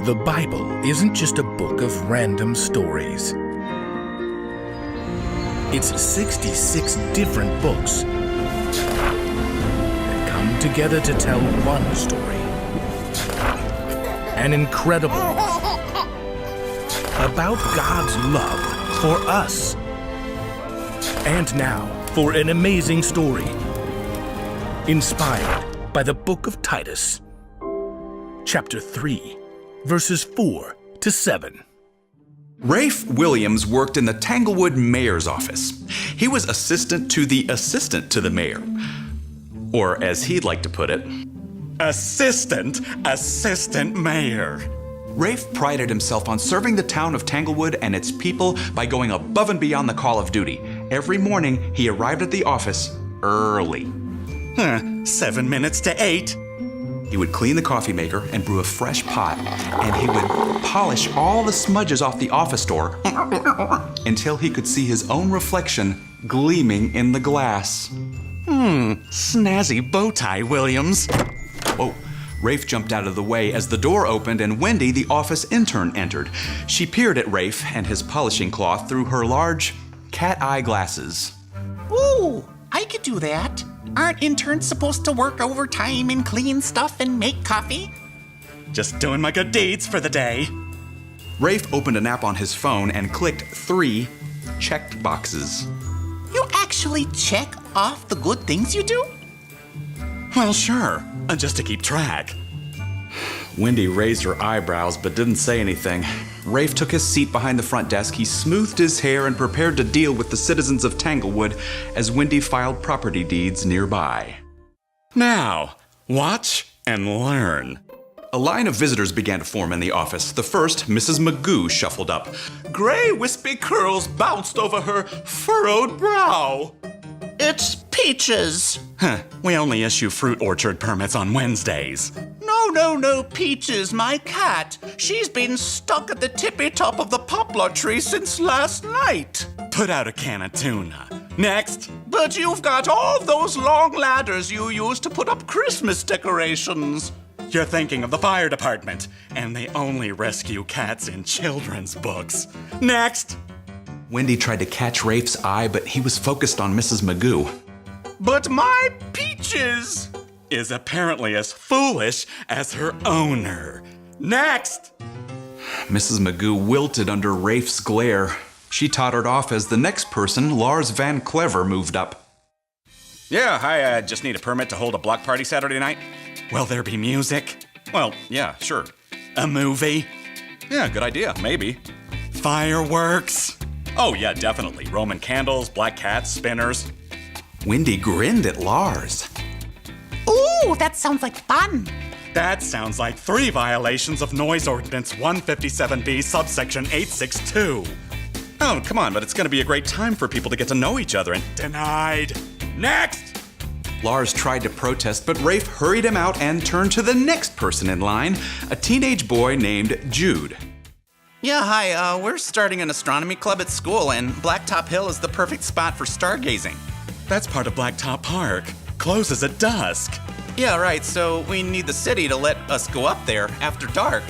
The Bible isn't just a book of random stories. It's 66 different books that come together to tell one story. An incredible one about God's love for us. And now for an amazing story inspired by the book of Titus, chapter 3, verses 4 to 7. Rafe Williams worked in the Tanglewood mayor's office. He was assistant to the mayor. Or as he'd like to put it, assistant mayor. Rafe prided himself on serving the town of Tanglewood and its people by going above and beyond the call of duty. Every morning, he arrived at the office early. 7 minutes to 8. He would clean the coffee maker and brew a fresh pot, and he would polish all the smudges off the office door until he could see his own reflection gleaming in the glass. Snazzy bow tie, Williams. Oh, Rafe jumped out of the way as the door opened and Wendy, the office intern, entered. She peered at Rafe and his polishing cloth through her large cat-eye glasses. Ooh, I could do that. Aren't interns supposed to work overtime and clean stuff and make coffee? Just doing my good deeds for the day. Rafe opened an app on his phone and clicked 3 checked boxes. You actually check off the good things you do? Well, sure. Just to keep track. Wendy raised her eyebrows but didn't say anything. Rafe took his seat behind the front desk. He smoothed his hair and prepared to deal with the citizens of Tanglewood as Wendy filed property deeds nearby. Now, watch and learn. A line of visitors began to form in the office. The first, Mrs. Magoo, shuffled up. Gray wispy curls bounced over her furrowed brow. It's Peaches. We only issue fruit orchard permits on Wednesdays. No, Peaches, my cat. She's been stuck at the tippy top of the poplar tree since last night. Put out a can of tuna. Next. But you've got all those long ladders you use to put up Christmas decorations. You're thinking of the fire department, and they only rescue cats in children's books. Next. Wendy tried to catch Rafe's eye, but he was focused on Mrs. Magoo. But my Peaches is apparently as foolish as her owner. Next! Mrs. Magoo wilted under Rafe's glare. She tottered off as the next person, Lars Van Clever, moved up. Yeah, I just need a permit to hold a block party Saturday night. Will there be music? Well, yeah, sure. A movie? Yeah, good idea, maybe. Fireworks? Oh, yeah, definitely. Roman candles, black cats, spinners. Wendy grinned at Lars. Ooh, that sounds like fun. That sounds like 3 violations of Noise Ordinance 157B, subsection 862. Oh, come on, but it's going to be a great time for people to get to know each other and denied. Next! Lars tried to protest, but Rafe hurried him out and turned to the next person in line, a teenage boy named Jude. Yeah, hi, we're starting an astronomy club at school, and Blacktop Hill is the perfect spot for stargazing. That's part of Blacktop Park. Closes at dusk. Yeah, right, so we need the city to let us go up there after dark.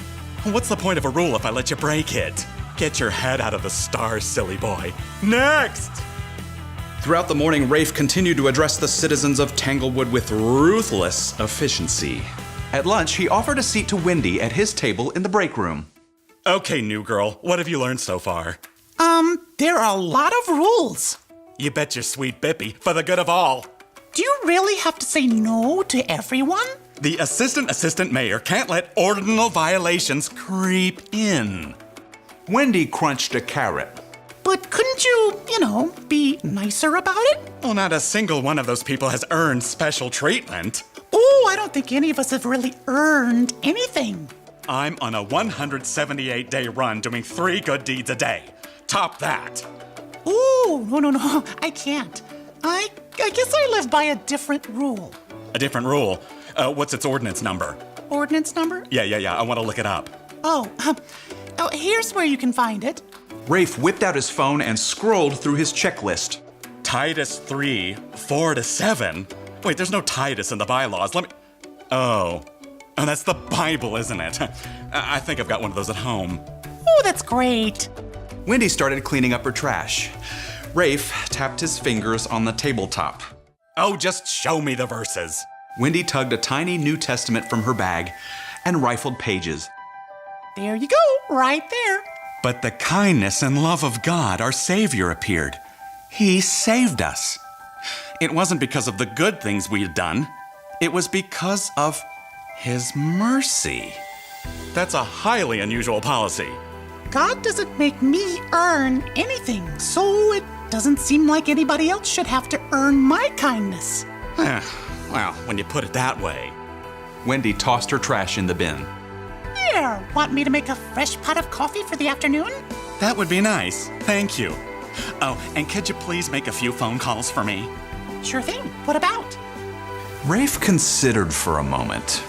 What's the point of a rule if I let you break it? Get your head out of the stars, silly boy. Next! Throughout the morning, Rafe continued to address the citizens of Tanglewood with ruthless efficiency. At lunch, he offered a seat to Wendy at his table in the break room. Okay, new girl, what have you learned so far? There are a lot of rules. You bet your sweet Bippy, for the good of all. Do you really have to say no to everyone? The assistant mayor can't let ordinal violations creep in. Wendy crunched a carrot. But couldn't you, be nicer about it? Well, not a single one of those people has earned special treatment. Oh, I don't think any of us have really earned anything. I'm on a 178-day run doing 3 good deeds a day. Top that. Ooh, no, I can't. I guess I live by a different rule. A different rule? What's its ordinance number? Ordinance number? Yeah, I want to look it up. Oh, here's where you can find it. Rafe whipped out his phone and scrolled through his checklist. Titus 3, 4 to 7? Wait, there's no Titus in the bylaws. Let me... Oh, Oh, that's the Bible, isn't it? I think I've got one of those at home. Oh, that's great. Wendy started cleaning up her trash. Rafe tapped his fingers on the tabletop. Oh, just show me the verses. Wendy tugged a tiny New Testament from her bag and rifled pages. There you go, right there. But the kindness and love of God, our Savior, appeared. He saved us. It wasn't because of the good things we had done. It was because of His mercy. That's a highly unusual policy. God doesn't make me earn anything, so it doesn't seem like anybody else should have to earn my kindness. Well, when you put it that way. Wendy tossed her trash in the bin. Here, want me to make a fresh pot of coffee for the afternoon? That would be nice. Thank you. Oh, and could you please make a few phone calls for me? Sure thing. What about? Rafe considered for a moment.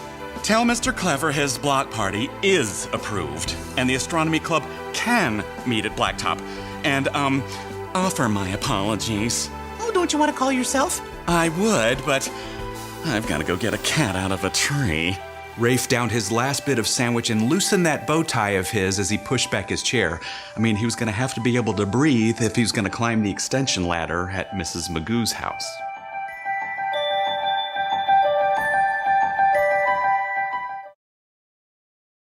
Tell Mr. Clever his block party is approved, and the astronomy club can meet at Blacktop. And, offer my apologies. Oh, don't you want to call yourself? I would, but I've got to go get a cat out of a tree. Rafe downed his last bit of sandwich and loosened that bow tie of his as he pushed back his chair. I mean, he was going to have to be able to breathe if he was going to climb the extension ladder at Mrs. Magoo's house.